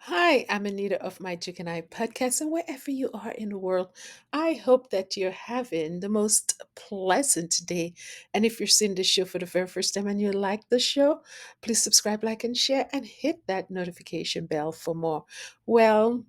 Hi, I'm Anita of My Chicken Eye podcast, and wherever you are in the world, I hope that you're having the most pleasant day. And if you're seeing this show for the very first time and you like the show, please subscribe, like, and share, and hit that notification bell for more. Well,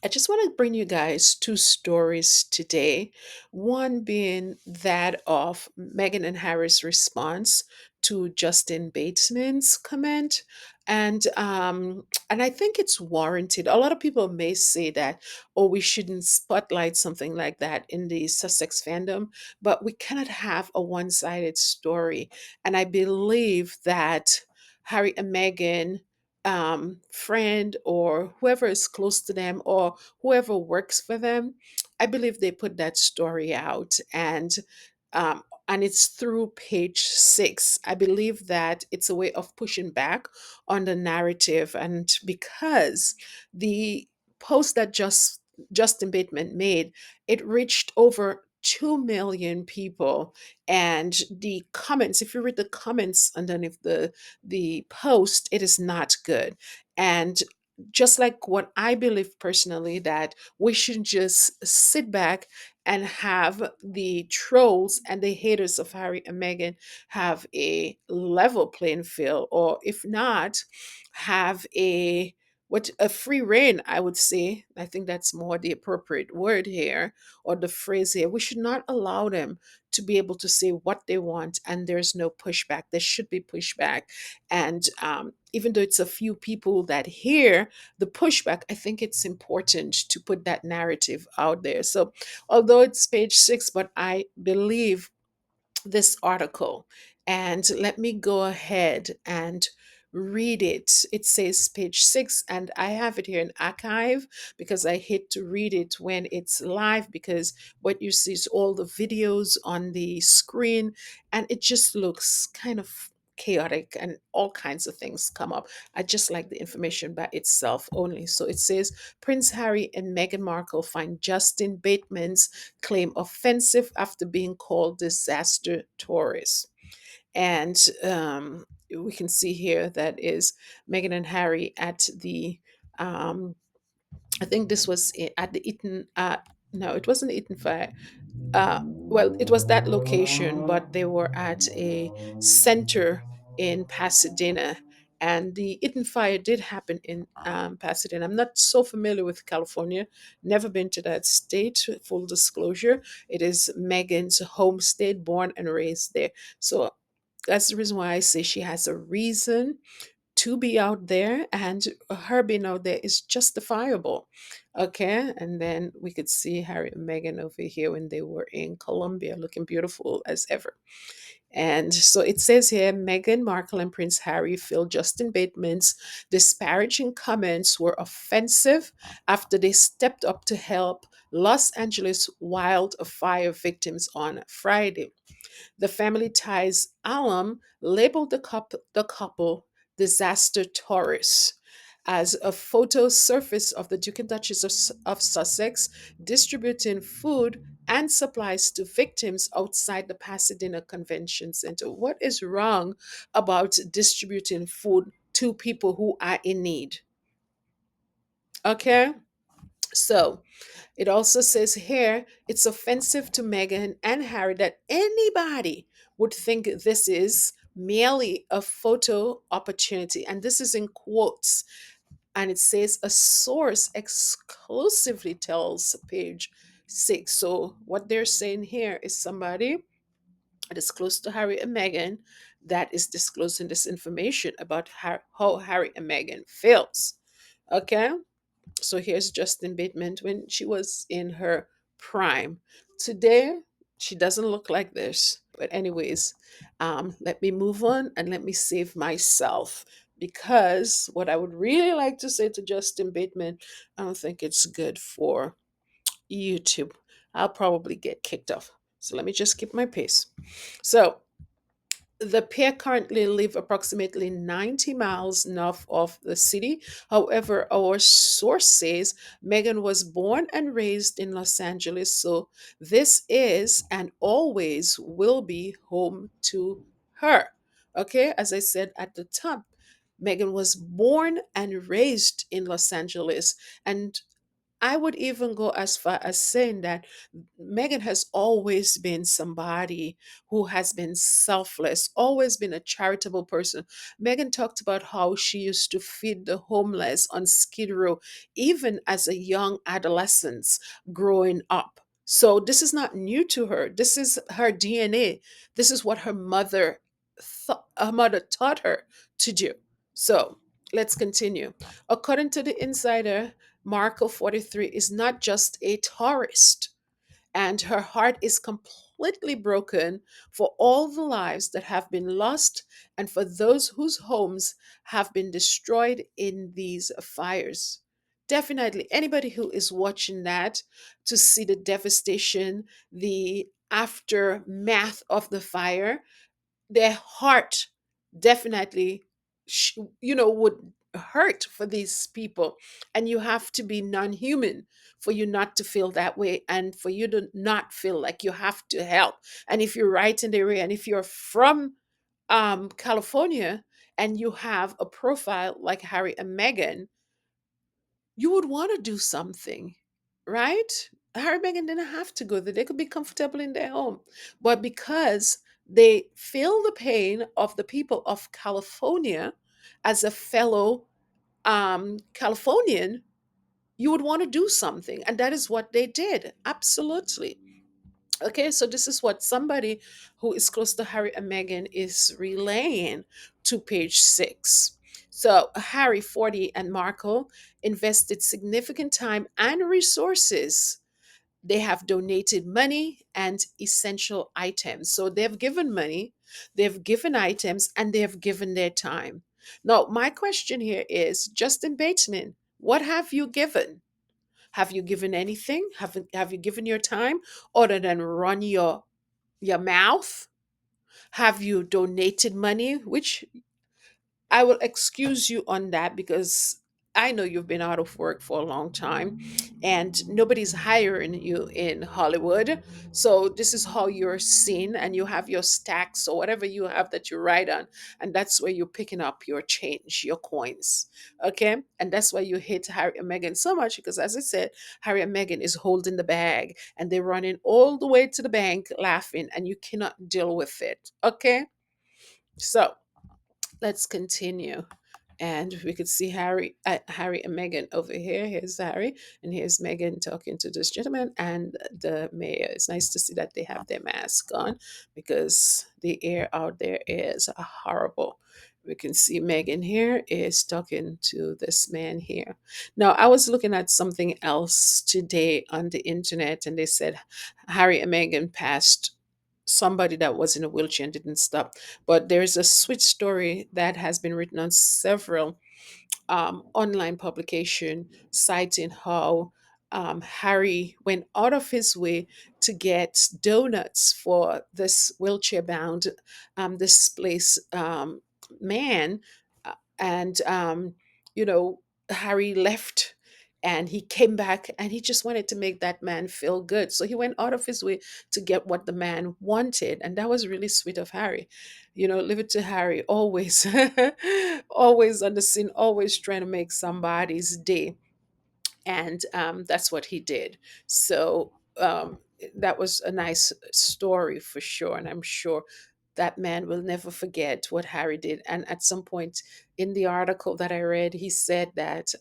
I just want to bring you guys two stories today. One being that of Meghan and Harry's response to Justine Bateman's comment, and I think it's warranted. A lot of people may say that, oh, we shouldn't spotlight something like that in the Sussex fandom, but we cannot have a one-sided story. And I believe that Harry and Meghan friend or whoever is close to them or whoever works for them, I believe they put that story out, and it's through page 6. I believe that it's a way of pushing back on the narrative, and because the post that Justin Bateman made, it reached over 2 million people, and the comments, if you read the comments underneath the post, it is not good. And just like what I believe personally, that we should just sit back and have the trolls and the haters of Harry and Meghan have a level playing field, or if not, have a free reign, I would say. I think that's more the appropriate word here, or the phrase here. We should not allow them to be able to say what they want, and there's no pushback. There should be pushback. And even though it's a few people that hear the pushback, I think it's important to put that narrative out there. So, although it's page 6, but I believe this article. And let me go ahead and read it. It says page 6, and I have it here in archive because I hate to read it when it's live, because what you see is all the videos on the screen, and it just looks kind of chaotic and all kinds of things come up. I just like the information by itself only. So it says Prince Harry and Meghan Markle find Justin Bateman's claim offensive after being called disaster tourist. And we can see here that is Meghan and Harry at the, I think this was at the Eton, no, it wasn't Eton Fire. Well, it was that location, but they were at a center in Pasadena. And the Eaton fire did happen in Pasadena. I'm not so familiar with California, never been to that state, full disclosure. It is Megan's home state, born and raised there. So that's the reason why I say she has a reason to be out there, and her being out there is justifiable. Okay, and then we could see Harry and Meghan over here when they were in Colombia, looking beautiful as ever. And so it says here Meghan Markle and Prince Harry feel Justin Bateman's disparaging comments were offensive after they stepped up to help Los Angeles wildfire victims on Friday. The Family Ties alum labeled the couple disaster tourists as a photo surfaced of the Duke and Duchess of Sussex distributing food and supplies to victims outside the Pasadena Convention Center. What is wrong about distributing food to people who are in need? Okay, so it also says here it's offensive to Meghan and Harry that anybody would think this is merely a photo opportunity. And this is in quotes. And it says a source exclusively tells page 6. So what they're saying here is somebody that is close to Harry and Meghan that is disclosing this information about how Harry and Meghan feels. Okay, so here's Justine Bateman when she was in her prime. Today, she doesn't look like this. But anyways, let me move on and let me save myself, because what I would really like to say to Justin Bateman, I don't think it's good for YouTube. I'll probably get kicked off. So let me just keep my pace. So the pair currently live approximately 90 miles north of the city. However, our source says Megan was born and raised in Los Angeles, so this is and always will be home to her. Okay, as I said at the top, Meghan was born and raised in Los Angeles. And I would even go as far as saying that Megan has always been somebody who has been selfless, always been a charitable person. Megan talked about how she used to feed the homeless on Skid Row, even as a young adolescent growing up. So this is not new to her. This is her DNA. This is what her mother taught her to do. So let's continue. According to the insider, Markle 43 is not just a tourist, and her heart is completely broken for all the lives that have been lost and for those whose homes have been destroyed in these fires. Definitely, anybody who is watching that to see the devastation, the aftermath of the fire, their heart definitely would hurt for these people, and you have to be non-human for you not to feel that way and for you to not feel like you have to help. And if you're right in the area, and if you're from California, and you have a profile like Harry and Meghan, you would want to do something, right? Harry and Meghan didn't have to go there. They could be comfortable in their home. But because they feel the pain of the people of California, as a fellow Californian, you would want to do something. And that is what they did. Absolutely. Okay, so this is what somebody who is close to Harry and Meghan is relaying to page 6. So, Harry, 40, and Markle invested significant time and resources. They have donated money and essential items. So, they've given money, they've given items, and they have given their time. Now, my question here is, Justine Bateman, what have you given? Have you given anything? Have you given your time other than run your mouth? Have you donated money? Which I will excuse you on that because I know you've been out of work for a long time and nobody's hiring you in Hollywood. So this is how you're seen, and you have your stacks or whatever you have that you write on. And that's where you're picking up your change, your coins. Okay. And that's why you hate Harry and Meghan so much because, as I said, Harry and Meghan is holding the bag and they're running all the way to the bank laughing, and you cannot deal with it. Okay. So let's continue. And we could see Harry and Meghan over here. Here's Harry, and here's Meghan talking to this gentleman and the mayor. It's nice to see that they have their mask on because the air out there is horrible. We can see Meghan here is talking to this man here. Now, I was looking at something else today on the internet, and they said Harry and Meghan passed somebody that was in a wheelchair and didn't stop. But there's a sweet story that has been written on several online publication citing how Harry went out of his way to get donuts for this wheelchair bound displaced man. And, you know, Harry left and he came back and he just wanted to make that man feel good. So he went out of his way to get what the man wanted. And that was really sweet of Harry. Leave it to Harry, always, always on the scene, always trying to make somebody's day. And that's what he did. So that was a nice story for sure. And I'm sure that man will never forget what Harry did. And at some point in the article that I read, he said that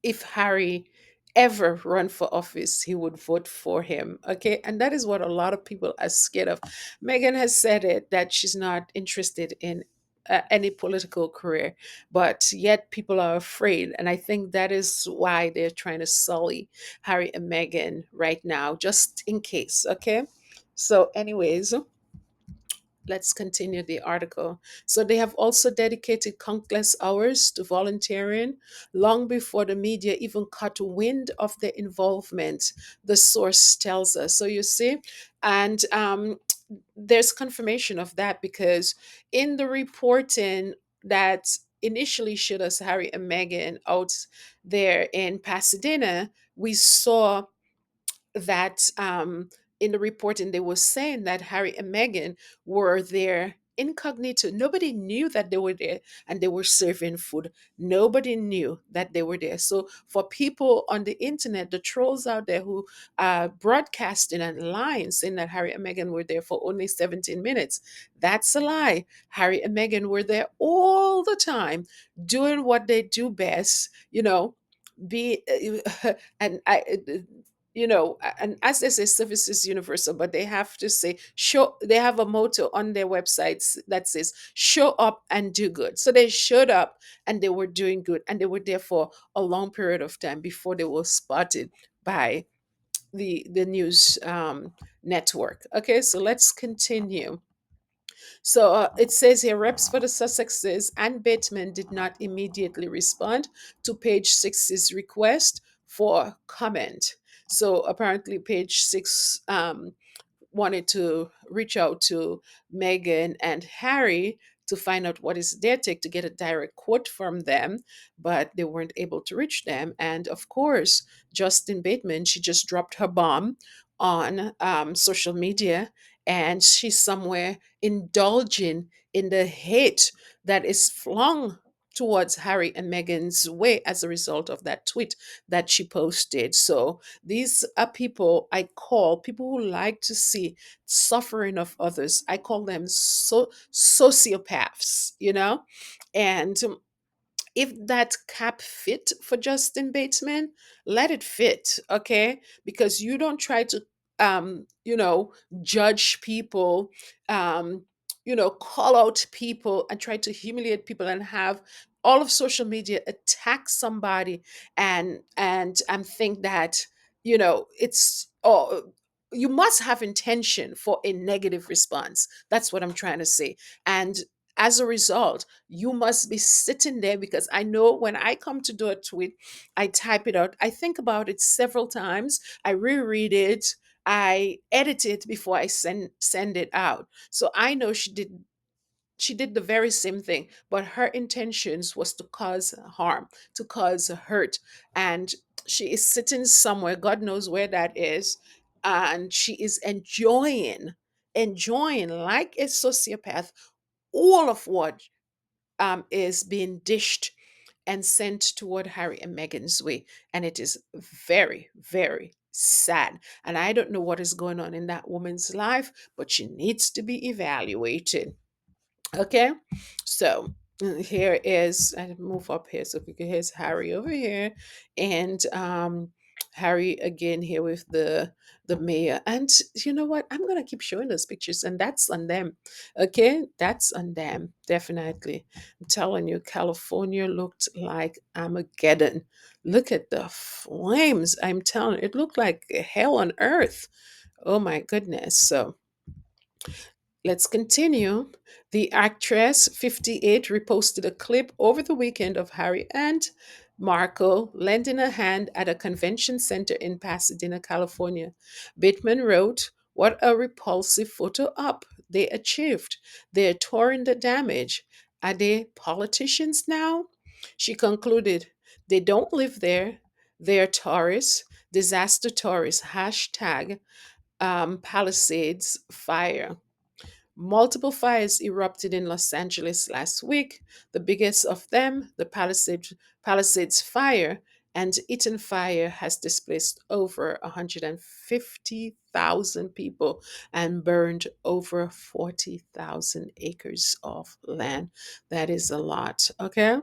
if Harry ever run for office, he would vote for him. Okay. And that is what a lot of people are scared of. Megan has said it that she's not interested in any political career, but yet people are afraid. And I think that is why they're trying to sully Harry and Meghan right now, just in case. Okay. So, anyways, let's continue the article. So they have also dedicated countless hours to volunteering long before the media even caught wind of their involvement, the source tells us. So you see, and there's confirmation of that because in the reporting that initially showed us Harry and Meghan out there in Pasadena, we saw that in the reporting they were saying that Harry and Meghan were there incognito. Nobody knew that they were there and they were serving food. Nobody knew that they were there. So for people on the internet, the trolls out there who are broadcasting and lying, saying that Harry and Meghan were there for only 17 minutes, that's a lie. Harry and Meghan were there all the time, doing what they do best, be and and as they say, service is universal, but they have to say show. They have a motto on their websites that says show up and do good. So they showed up and they were doing good, and they were there for a long period of time before they were spotted by the news network. Okay, so let's continue. So it says here, reps for the Sussexes and Bateman did not immediately respond to Page Six's request for comment. So apparently, Page Six wanted to reach out to Meghan and Harry to find out what is their take, to get a direct quote from them, but they weren't able to reach them. And of course, Justine Bateman, she just dropped her bomb on social media, and she's somewhere indulging in the hate that is flung towards Harry and Meghan's way as a result of that tweet that she posted. So these are people I call people who like to see suffering of others. I call them sociopaths, And if that cap fit for Justin Bateman, let it fit, okay? Because you don't try to judge people, um, call out people and try to humiliate people and have all of social media attack somebody and think that, it's you must have intention for a negative response. That's what I'm trying to say. And as a result, you must be sitting there, because I know when I come to do a tweet, I type it out. I think about it several times. I reread it. I edit it before I send it out. So I know she did the very same thing, but her intentions was to cause harm, to cause hurt. And she is sitting somewhere, God knows where that is, and she is enjoying like a sociopath all of what is being dished and sent toward Harry and Meghan's way. And it is very, very sad. And I don't know what is going on in that woman's life, but she needs to be evaluated. Okay, so here is, I move up here so we can, here's Harry over here, and Harry again here with the mayor. And you know what? I'm gonna keep showing those pictures, and that's on them. Okay, that's on them, definitely. I'm telling you, California looked like Armageddon. Look at the flames. I'm telling you, it looked like hell on earth. Oh my goodness. So let's continue. The actress 58 reposted a clip over the weekend of Harry and Markle lending a hand at a convention center in Pasadena, California. Bateman wrote, "What a repulsive photo op they achieved. They're touring the damage. Are they politicians now?" She concluded, "They don't live there. They're tourists, disaster tourists. Hashtag Palisades fire." Multiple fires erupted in Los Angeles last week, the biggest of them, the Palisades Fire, and Eaton Fire has displaced over 150,000 people and burned over 40,000 acres of land. That is a lot, okay?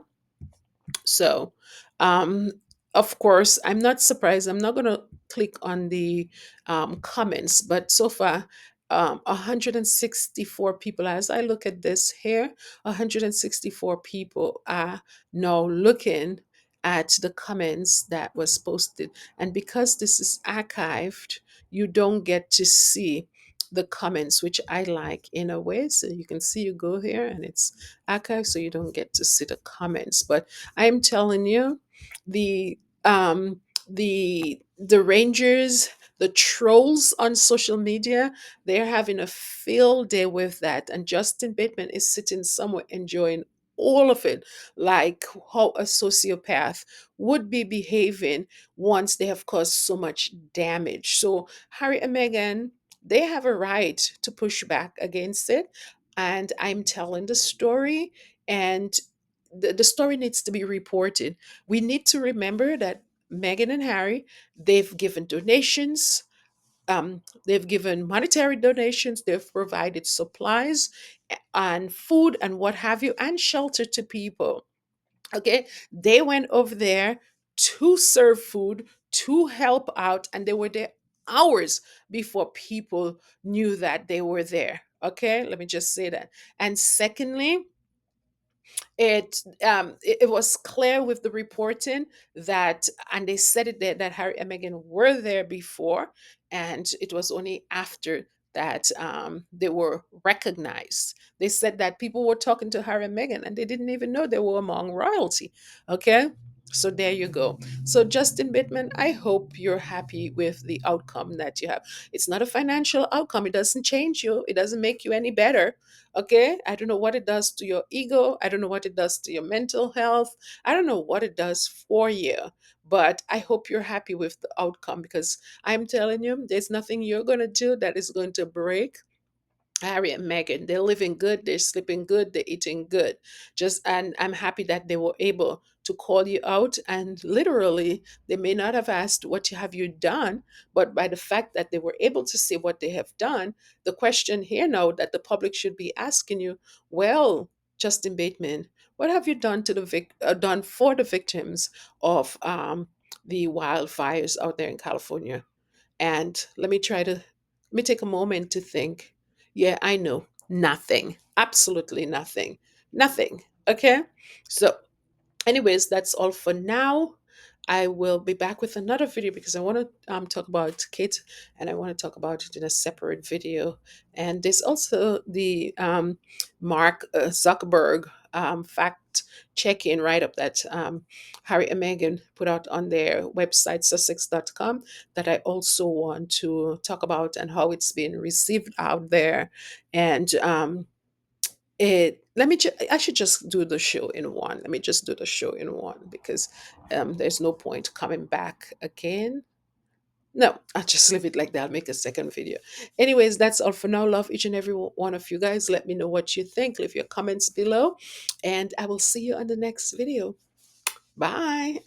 So, um, of course, I'm not surprised. I'm not going to click on the comments, but so far, 164 people, as I look at this here, 164 people are now looking at the comments that was posted. And because this is archived, you don't get to see the comments, which I like in a way. So you can see, you go here and it's archived, so you don't get to see the comments. But I'm telling you, the the rangers, the trolls on social media, they're having a field day with that. And Justin Bateman is sitting somewhere enjoying all of it, like how a sociopath would be behaving once they have caused so much damage. So Harry and Meghan, they have a right to push back against it. and I'm telling the story, and the story needs to be reported. We need to remember that Meghan and Harry, they've given donations, they've given monetary donations, they've provided supplies and food and what have you, and shelter to people. Okay, they went over there to serve food, to help out, and they were there hours before people knew that they were there. Okay, let me just say that. And secondly, it was clear with the reporting that, and they said it there, that Harry and Meghan were there before, and it was only after that they were recognized. They said that people were talking to Harry and Meghan and they didn't even know they were among royalty. Okay, so there you go. So Justin Bateman, I hope you're happy with the outcome that you have. It's not a financial outcome. It doesn't change you. It doesn't make you any better. Okay, I don't know what it does to your ego. I don't know what it does to your mental health. I don't know what it does for you, but I hope you're happy with the outcome, because I'm telling you, there's nothing you're going to do that is going to break Harry and Meghan. They're living good, they're sleeping good, they're eating good. Just, and I'm happy that they were able to call you out, and literally they may not have asked what have you done, but by the fact that they were able to say what they have done, the question here now that the public should be asking you, well, Justin Bateman, what have you done to the done for the victims of the wildfires out there in California? And let me take a moment to think. Yeah, I know. Nothing. Absolutely nothing. Nothing. Okay? So, anyways, that's all for now. I will be back with another video because I want to talk about Kate, and I want to talk about it in a separate video. And there's also the Mark Zuckerberg fact check-in write-up that Harry and Meghan put out on their website, sussex.com, that I also want to talk about, and how it's been received out there. And I should just do the show in one. Let me just do the show in one, because there's no point coming back again. No, I'll just leave it like that. I'll make a second video. Anyways, that's all for now. Love each and every one of you guys. Let me know what you think. Leave your comments below, and I will see you on the next video. Bye.